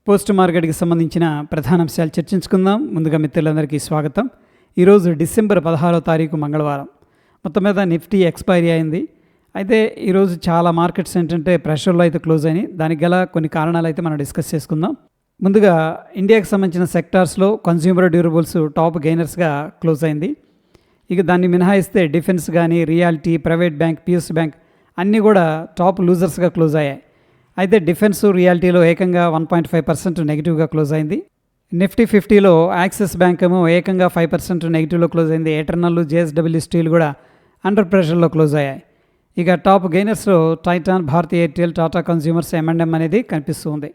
Post మార్కెట్కి సంబంధించిన ప్రధాన అంశాలు చర్చించుకుందాం. ముందుగా మిత్రులందరికీ స్వాగతం. ఈరోజు డిసెంబర్ 16వ తారీఖు మంగళవారం. మొత్తం మీద నిఫ్టీ ఎక్స్పైరీ అయింది. అయితే ఈరోజు చాలా మార్కెట్స్ ఏంటంటే ప్రెషర్లో అయితే క్లోజ్ అయినాయి. దానికి గల కొన్ని కారణాలు అయితే మనం డిస్కస్ చేసుకుందాం. ముందుగా ఇండియాకి సంబంధించిన సెక్టార్స్లో కన్స్యూమర్ డ్యూరబుల్స్ టాప్ గెయినర్స్గా క్లోజ్ అయింది. ఇక దాన్ని మినహాయిస్తే డిఫెన్స్ కానీ, reality, private bank, PS bank అన్నీ కూడా టాప్ లూజర్స్గా క్లోజ్ అయ్యాయి. అయితే డిఫెన్స్, రియాలిటీలో ఏకంగా 1.5% నెగిటివ్గా క్లోజ్ అయింది. నిఫ్టీ 50లో యాక్సిస్ బ్యాంక్ ఏమో ఏకంగా 5% నెగిటివ్లో క్లోజ్ అయింది. ఎటర్నల్, జేఎస్డబ్ల్యూ స్టీల్ కూడా అండర్ ప్రెషర్లో క్లోజ్ అయ్యాయి. ఇక టాప్ గెయినర్స్లో Titan, Bharti Airtel, Tata consumers, M&M అనేది కనిపిస్తుంది.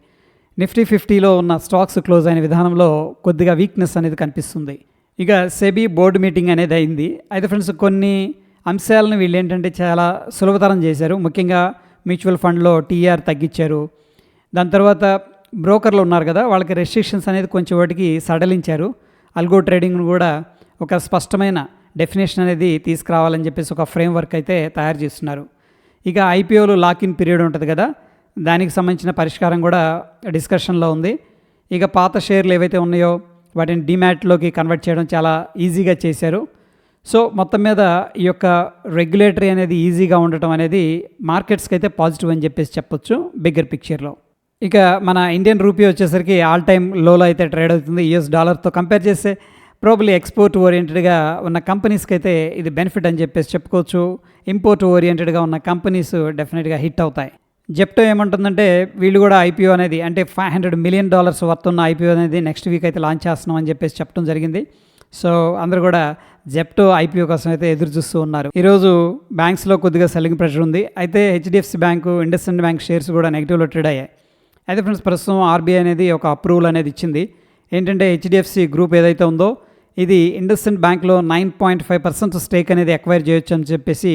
నిఫ్టీ 50లో ఉన్న స్టాక్స్ క్లోజ్ అయిన విధానంలో కొద్దిగా వీక్నెస్ అనేది కనిపిస్తుంది. ఇక సెబీ బోర్డు మీటింగ్ అనేది అయింది. అయితే ఫ్రెండ్స్, కొన్ని అంశాలను వీళ్ళు ఏంటంటే చాలా సులభతరం చేశారు. ముఖ్యంగా మ్యూచువల్ ఫండ్లో టీఆర్ తగ్గించారు. దాని తర్వాత బ్రోకర్లు ఉన్నారు కదా, వాళ్ళకి రెస్ట్రిక్షన్స్ అనేది కొంచెం వాటికి సడలించారు. అల్గో ట్రేడింగ్ను కూడా ఒక స్పష్టమైన డెఫినేషన్ అనేది తీసుకురావాలని చెప్పేసి ఒక ఫ్రేమ్వర్క్ అయితే తయారు చేస్తున్నారు. ఇక ఐపీఓలో లాక్-ఇన్ పీరియడ్ ఉంటుంది కదా, దానికి సంబంధించిన పరిష్కారం కూడా డిస్కషన్లో ఉంది. ఇక పాత షేర్లు ఏవైతే ఉన్నాయో వాటిని డిమ్యాట్లోకి కన్వర్ట్ చేయడం చాలా ఈజీగా చేశారు. సో మొత్తం మీద ఈ యొక్క రెగ్యులేటరీ అనేది ఈజీగా ఉండటం అనేది మార్కెట్స్కి అయితే పాజిటివ్ అని చెప్పేసి చెప్పొచ్చు బిగ్గర్ పిక్చర్లో. ఇక మన ఇండియన్ రూపీ వచ్చేసరికి ఆల్ టైమ్ లోలో అయితే ట్రేడ్ అవుతుంది. యూఎస్ డాలర్తో కంపేర్ చేస్తే ప్రాబబ్లీ ఎక్స్పోర్ట్ ఓరియంటెడ్గా ఉన్న కంపెనీస్కి అయితే ఇది బెనిఫిట్ అని చెప్పేసి చెప్పుకోవచ్చు. ఇంపోర్ట్ ఓరియంటెడ్గా ఉన్న కంపెనీస్ డెఫినెట్గా హిట్ అవుతాయి. జెప్టో ఏమంటుందంటే వీళ్ళు కూడా ఐపీఓ అనేది అంటే $500 మిలియన్ వర్త్ ఉన్న ఐపీఓ అనేది నెక్స్ట్ వీక్ అయితే లాంచ్ చేస్తున్నాం అని చెప్పేసి చెప్పడం జరిగింది. సో అందరూ కూడా జెప్టో ఐపీఓ కోసం అయితే ఎదురు చూస్తూ ఉన్నారు. ఈరోజు బ్యాంక్స్లో కొద్దిగా సెల్లింగ్ ప్రెషర్ ఉంది. అయితే HDFC bank, IndusInd bank shares కూడా నెగిటివ్లో ట్రేడ్ అయ్యాయి. అయితే ఫ్రెండ్స్, ప్రస్తుతం ఆర్బీఐ అనేది ఒక అప్రూవల్ అనేది ఇచ్చింది. ఏంటంటే హెచ్డిఎఫ్సి గ్రూప్ ఏదైతే ఉందో ఇది ఇండస్ఇండ్ బ్యాంక్లో 9.5% స్టేక్ అనేది ఎక్వైర్ చేయొచ్చు అని చెప్పేసి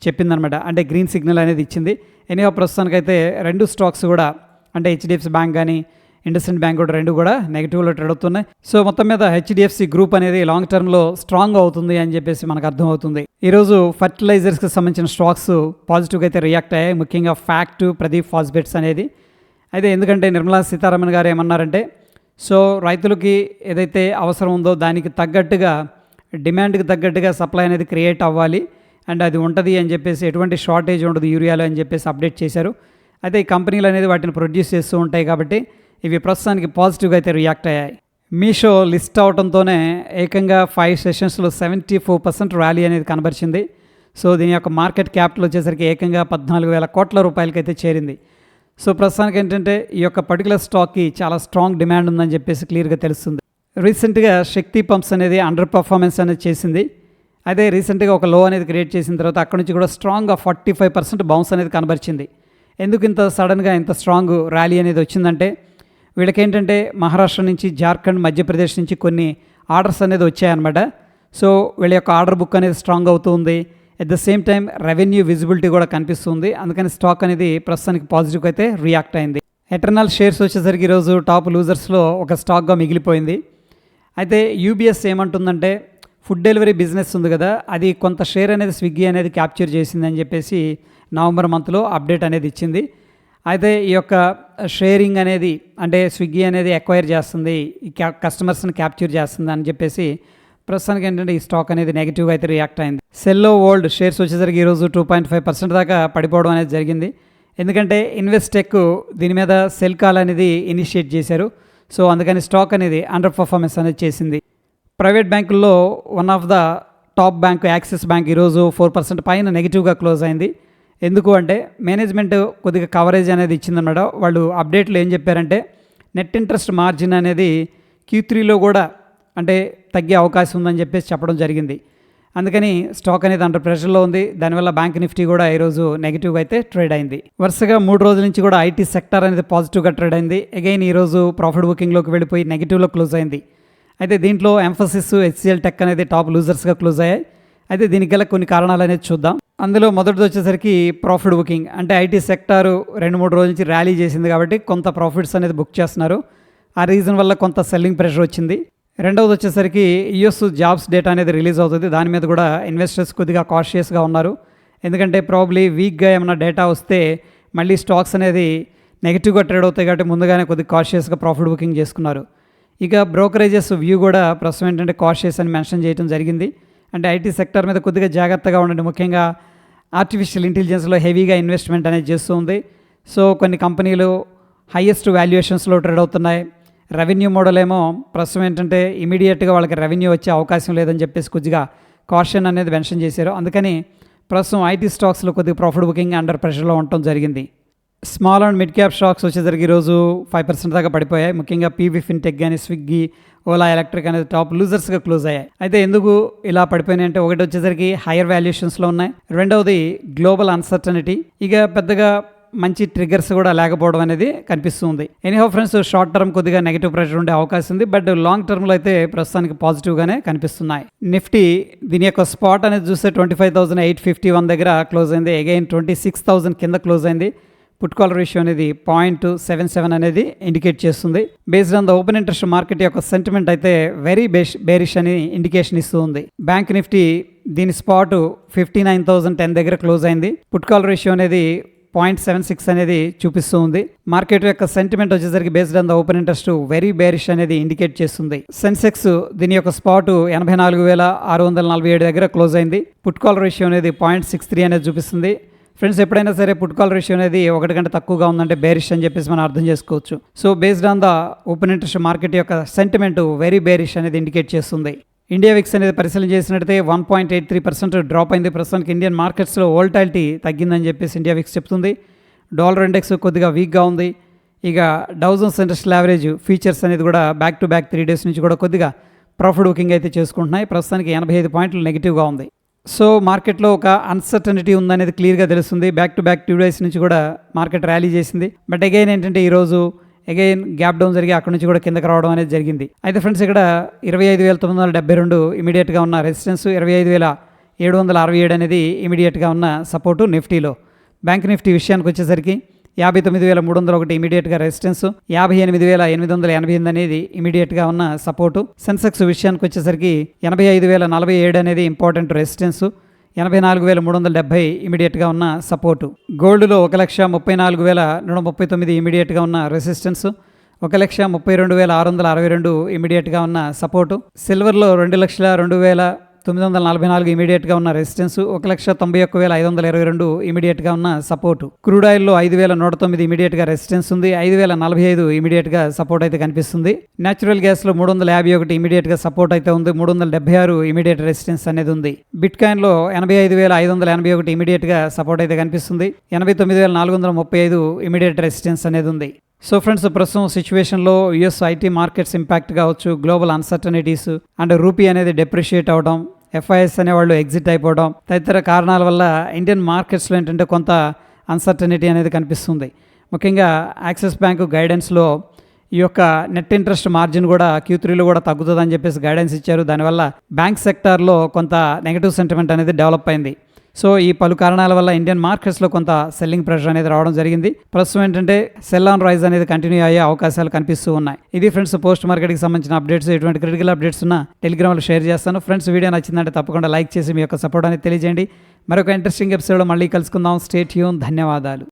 చెప్పిందనమాట. అంటే గ్రీన్ సిగ్నల్ అనేది ఇచ్చింది. ఎనీహౌ ప్రస్తుతానికైతే రెండు స్టాక్స్ కూడా అంటే హెచ్డిఎఫ్సి బ్యాంక్ కానీ ఇండస్ఇండ్ బ్యాంక్ కూడా రెండు కూడా నెగిటివ్లో ట్రేడ్ అవుతున్నాయి. సో మొత్తం మీద హెచ్డిఎఫ్సి గ్రూప్ అనేది లాంగ్ టర్మ్లో స్ట్రాంగ్ అవుతుంది అని చెప్పేసి మనకు అర్థమవుతుంది. ఈరోజు ఫర్టిలైజర్స్కి సంబంధించిన స్టాక్స్ పాజిటివ్గా అయితే రియాక్ట్ అయ్యాయి. ముఖ్యంగా ఫ్యాక్ట్, ప్రదీప్ ఫాస్ఫేట్స్ అనేది. అయితే ఎందుకంటే నిర్మలా సీతారామన్ గారు ఏమన్నారంటే, సో రైతులకి ఏదైతే అవసరం ఉందో దానికి తగ్గట్టుగా, డిమాండ్కి తగ్గట్టుగా సప్లై అనేది క్రియేట్ అవ్వాలి అండ్ అది ఉంటుంది అని చెప్పేసి, ఎటువంటి షార్టేజ్ ఉండదు యూరియాలో అని చెప్పేసి అప్డేట్ చేశారు. అయితే ఈ కంపెనీలు అనేది వాటిని ప్రొడ్యూస్ చేస్తూ ఉంటాయి కాబట్టి ఇవి ప్రస్తుతానికి పాజిటివ్గా అయితే రియాక్ట్ అయ్యాయి. మీషో లిస్ట్ అవడంతోనే ఏకంగా 5 సెషన్స్లో 74% ర్యాలీ అనేది కనబరిచింది. సో దీని యొక్క మార్కెట్ క్యాపిటల్ వచ్చేసరికి ఏకంగా 14,000 కోట్ల రూపాయలకైతే చేరింది. సో ప్రస్తుతానికి ఏంటంటే ఈ యొక్క పర్టికులర్ స్టాక్కి చాలా స్ట్రాంగ్ డిమాండ్ ఉందని చెప్పేసి క్లియర్గా తెలుస్తుంది. రీసెంట్గా శక్తి పంప్స్ అనేది అండర్ పర్ఫార్మెన్స్ అనేది చేసింది. అదే రీసెంట్గా ఒక లో అనేది క్రియేట్ చేసిన తర్వాత అక్కడ నుంచి కూడా స్ట్రాంగ్గా 45% బౌన్స్ అనేది కనబరిచింది. ఎందుకు ఇంత సడన్గా ఇంత స్ట్రాంగ్ ర్యాలీ అనేది వచ్చిందంటే, వీళ్ళకేంటంటే మహారాష్ట్ర నుంచి, జార్ఖండ్, మధ్యప్రదేశ్ నుంచి కొన్ని ఆర్డర్స్ అనేది వచ్చాయన్నమాట. సో వీళ్ళ యొక్క ఆర్డర్ బుక్ అనేది స్ట్రాంగ్ అవుతుంది. At the same time revenue visibility కూడా కనిపిస్తుంది. అందుకని స్టాక్ అనేది ప్రస్తుతానికి పాజిటివ్గా అయితే రియాక్ట్ అయింది. ఎటర్నల్ షేర్స్ వచ్చేసరికి ఈరోజు టాప్ లూజర్స్లో ఒక స్టాక్గా మిగిలిపోయింది. అయితే యూబీఎస్ ఏమంటుందంటే, ఫుడ్ డెలివరీ బిజినెస్ ఉంది కదా, అది కొంత షేర్ అనేది స్విగ్గీ అనేది క్యాప్చర్ చేసిందని చెప్పేసి నవంబర్ మంత్లో అప్డేట్ అనేది ఇచ్చింది. అయితే ఈ యొక్క షేరింగ్ అనేది అంటే స్విగ్గీ అనేది ఎక్వైర్ చేస్తుంది, కస్టమర్స్ని క్యాప్చర్ చేస్తుంది అని చెప్పేసి ప్రస్తుతానికి ఏంటంటే ఈ స్టాక్ అనేది నెగిటివ్గా అయితే రియాక్ట్ అయింది. సెల్లో వరల్డ్ షేర్స్ వచ్చేసరికి ఈరోజు 2.5% దాకా పడిపోవడం అనేది జరిగింది. ఎందుకంటే ఇన్వెస్టెక్ దీని మీద సెల్ కాల్ అనేది ఇనిషియేట్ చేశారు. సో అందుకని స్టాక్ అనేది అండర్ పర్ఫార్మెన్స్ అనేది చేసింది. ప్రైవేట్ బ్యాంకుల్లో one of the top bank axis bank ఈరోజు 4% పైన నెగిటివ్గా క్లోజ్ అయింది. ఎందుకు అంటే మేనేజ్మెంట్ కొద్దిగా కవరేజ్ అనేది ఇచ్చిందన్నమాట. వాళ్ళు అప్డేట్లో ఏం చెప్పారంటే, నెట్ ఇంట్రెస్ట్ మార్జిన్ అనేది Q3లో కూడా అంటే తగ్గే అవకాశం ఉందని చెప్పేసి చెప్పడం జరిగింది. అందుకని స్టాక్ అనేది అండర్ ప్రెషర్లో ఉంది. దానివల్ల బ్యాంక్ నిఫ్టీ కూడా ఈరోజు నెగిటివ్గా అయితే ట్రేడ్ అయింది. వరుసగా 3 రోజుల నుంచి కూడా ఐటీ సెక్టర్ అనేది పాజిటివ్గా ట్రేడ్ అయింది. అగైన్ ఈరోజు ప్రాఫిట్ బుకింగ్లోకి వెళ్ళిపోయి నెగిటివ్లో క్లోజ్ అయింది. అయితే దీంట్లో ఎంఫసిస్, HCL టెక్ అనేది టాప్ లూజర్స్గా క్లోజ్ అయ్యాయి. అయితే దీనికి గల కొన్ని కారణాలు అనేది చూద్దాం. అందులో మొదటిది వచ్చేసరికి ప్రాఫిట్ బుకింగ్. అంటే ఐటీ సెక్టారు 2-3 రోజుల నుంచి ర్యాలీ చేసింది కాబట్టి కొంత ప్రాఫిట్స్ అనేది బుక్ చేస్తున్నారు. ఆ రీజన్ వల్ల కొంత సెల్లింగ్ ప్రెషర్ వచ్చింది. రెండవది వచ్చేసరికి యూఎస్ జాబ్స్ డేటా అనేది రిలీజ్ అవుతుంది. దాని మీద కూడా ఇన్వెస్టర్స్ కొద్దిగా కాషియస్గా ఉన్నారు. ఎందుకంటే ప్రాబ్లీ వీక్గా ఏమైనా డేటా వస్తే మళ్ళీ స్టాక్స్ అనేది నెగిటివ్గా ట్రేడ్ అవుతాయి కాబట్టి ముందుగానే కొద్దిగా కాషియస్గా ప్రాఫిట్ బుకింగ్ చేసుకున్నారు. ఇక బ్రోకరేజెస్ వ్యూ కూడా ప్రస్తుతం ఏంటంటే కాషియస్ అని మెన్షన్ చేయడం జరిగింది. అంటే ఐటీ సెక్టర్ మీద కొద్దిగా జాగ్రత్తగా ఉండండి, ముఖ్యంగా ఆర్టిఫిషియల్ ఇంటెలిజెన్స్లో హెవీగా ఇన్వెస్ట్మెంట్ అనేది చేస్తుంది. సో కొన్ని కంపెనీలు హైయెస్ట్ వాల్యుయేషన్స్లో ట్రేడ్ అవుతున్నాయి. రెవెన్యూ మోడల్ ఏమో ప్రస్తుతం ఏంటంటే ఇమీడియట్గా వాళ్ళకి రెవెన్యూ వచ్చే అవకాశం లేదని చెప్పేసి కొద్దిగా కాషన్ అనేది మెన్షన్ చేశారు. అందుకని ప్రస్తుతం ఐటీ స్టాక్స్లో కొద్దిగా ప్రాఫిట్ బుకింగ్ అండర్ ప్రెషర్లో ఉండటం జరిగింది. Small and mid cap stocks వచ్చేసరికి ఈరోజు 5% దాకా పడిపోయాయి. ముఖ్యంగా పీవీ ఫిన్టెక్ కానీ స్విగ్గీ, ఓలా ఎలక్ట్రిక్ అనేది టాప్ లూజర్స్గా క్లోజ్ అయ్యాయి. అయితే ఎందుకు ఇలా పడిపోయినాయి అంటే ఒకటి వచ్చేసరికి హైయర్ వాల్యుయేషన్స్లో ఉన్నాయి, రెండవది గ్లోబల్ అన్సర్టనిటీ, ఇక పెద్దగా మంచి ట్రిగర్స్ కూడా లేకపోవడం అనేది కనిపిస్తుంది. ఎనీహౌ ఫ్రెండ్స్, షార్ట్ టర్మ్ కొద్దిగా నెగిటివ్ ప్రెషర్ ఉండే అవకాశం ఉంది, బట్ లాంగ్ టర్మ్లో అయితే ప్రస్తుతానికి పాజిటివ్గానే కనిపిస్తున్నాయి. నిఫ్టీ దీని యొక్క స్పాట్ అనేది చూస్తే 25,851 దగ్గర క్లోజ్ అయింది. అగైన్ 26,000 కింద క్లోజ్ అయింది. పుట్ కాల్ రేషియో అనేది 0.77 అనేది ఇండికేట్ చేస్తుంది. Based on the open interest market యొక్క సెంటిమెంట్ అయితే వెరీ బేరిష్ అని ఇండికేషన్ ఇస్తూ ఉంది. బ్యాంక్ నిఫ్టీ దీని స్పాట్ 59,010 దగ్గర క్లోజ్ అయింది. పుట్ కాల్ రేషియో అనేది 0.76 అనేది చూపిస్తూ ఉంది. మార్కెట్ యొక్క సెంటిమెంట్ వచ్చేసరికి based on the open interest very bearish అనేది ఇండికేట్ చేస్తుంది. సెన్సెక్స్ దీని యొక్క స్పాట్ 84,647 దగ్గర క్లోజ్ అయింది. పుట్ కాల్ రేషియో అనేది 0.63 అనేది చూపిస్తుంది. ఫ్రెండ్స్, ఎప్పుడైనా సరే పుట్ కాల్ రేషియో అనేది 1 కంటే తక్కువగా ఉందంటే బేరిష్ అని చెప్పేసి మనం అర్థం చేసుకోవచ్చు. So based on the open interest market యొక్క సెంటిమెంట్ వెరీ బేరిష్ అనేది ఇండికేట్ చేస్తుంది. ఇండియా విక్స్ అనేది పరిశీలన చేసినట్టయితే 1.83% డ్రాప్ అయింది. ప్రస్తుతానికి ఇండియన్ మార్కెట్స్లో వోల్టాలిటీ తగ్గిందని చెప్పేసి ఇండియా విక్స్ చెప్తుంది. డాలర్ ఇండెక్స్ కొద్దిగా వీక్గా ఉంది. ఇక Dow Jones industrial average futures అనేది కూడా బ్యాక్ టు బ్యాక్ 3 డేస్ నుంచి కూడా కొద్దిగా ప్రాఫిట్ బుకింగ్ అయితే చేసుకుంటున్నాయి. ప్రస్తుతానికి 85 పాయింట్లు నెగిటివ్గా ఉంది. సో మార్కెట్లో ఒక అన్సర్టనిటీ ఉందనేది క్లియర్గా తెలుస్తుంది. బ్యాక్ టు బ్యాక్ 2 డేస్ నుంచి కూడా మార్కెట్ ర్యాలీ చేసింది. బట్ అగైన్ ఏంటంటే ఈరోజు అగైన్ గ్యాప్ డౌన్ జరిగి అక్కడ నుంచి కూడా కిందకి రావడం అనేది జరిగింది. అయితే ఫ్రెండ్స్, ఇక్కడ 25,972 ఇమీడియట్గా ఉన్న రెసిస్టెన్స్, 25,767 అనేది ఇమీడియట్గా ఉన్న సపోర్టు నిఫ్టీలో. బ్యాంక్ నిఫ్టీ విషయానికి వచ్చేసరికి 59,301 ఇమీడియట్గా రెసిస్టెన్స్, 58,888 అనేది ఇమీడియట్గా ఉన్న సపోర్టు. సెన్సెక్స్ విషయానికి వచ్చేసరికి 85,047 అనేది ఇంపార్టెంట్ రెసిస్టెన్స్, 84,370 ఇమీడియట్గా ఉన్న సపోర్టు. గోల్డ్లో 1,34,139 ఇమీడియట్గా ఉన్న రెసిస్టెన్స్, 1,32,662 ఇమీడియట్గా ఉన్న సపోర్టు. సిల్వర్లో 2,02,944 ఇమీడియట్గా ఉన్న రెసిస్టెన్స్, 1,91,522 ఇమీడియట్గా ఉన్న సపోర్టు. క్రూడ్ ఆయిల్లో 5,109 ఇమీడియట్గా రెసిస్టెన్స్ ఉంది, 5,045 ఇమీడియట్గా సపోర్ట్ అయితే కనిపిస్తుంది. న్యాచురల్ గ్యాస్లో 351 ఇమీడియట్గా సపోర్ట్ అయితే ఉంది, 376 ఇమీడియట్ రెసిస్టెన్స్ అనేది ఉంది. బిట్ కాయిన్లో 85,581 ఇమీడియట్గా సపోర్ట్ అయితే కనిపిస్తుంది, 89,435 ఇమీడియట్ రెసిస్టెన్స్ అనేది ఉంది. సో ఫ్రెండ్స్, ప్రస్తుతం సిచ్యువేషన్లో యుఎస్ ఐటీ మార్కెట్స్ ఇంపాక్ట్ కావచ్చు, గ్లోబల్ అన్సర్టనిటీస్ అండ్ రూపీ అనేది డెప్రిషియేట్ అవడం, ఎఫ్ఐఎస్ అనేవాళ్ళు ఎగ్జిట్ అయిపోవడం తదితర కారణాల వల్ల ఇండియన్ మార్కెట్స్లో ఏంటంటే కొంత అన్సర్టనిటీ అనేది కనిపిస్తుంది. ముఖ్యంగా యాక్సిస్ బ్యాంకు గైడెన్స్లో ఈ యొక్క నెట్ ఇంట్రెస్ట్ మార్జిన్ కూడా Q3లో కూడా తగ్గుతుందని చెప్పేసి గైడెన్స్ ఇచ్చారు. దానివల్ల బ్యాంక్ సెక్టార్లో కొంత నెగిటివ్ సెంటిమెంట్ అనేది డెవలప్ అయింది. సో ఈ పలు కారణాల వల్ల ఇండియన్ మార్కెట్స్లో కొంత సెల్లింగ్ ప్రెషర్ అనేది రావడం జరిగింది. ప్రస్తుతం ఏంటంటే సెల్ ఆన్ రైజ్ అనేది కంటిన్యూ అయ్యే అవకాశాలు కనిపిస్తూ ఉన్నాయి. ఇది ఫ్రెండ్స్ పోస్ట్ మార్కెట్కి సంబంధించిన అప్డేట్స్. ఎటువంటి క్రిటికల్ అప్డేట్స్ ఉన్నా టెలిగ్రామ్లో షేర్ చేస్తాను. ఫ్రెండ్స్, వీడియో నచ్చిందంటే తప్పకుండా లైక్ చేసి మీ యొక్క సపోర్ట్ అనేది తెలియజేయండి. మరొక ఇంట్రెస్టింగ్ ఎపిసోడ్లో మళ్ళీ కలుసుకుందాం. Stay tune. ధన్యవాదాలు.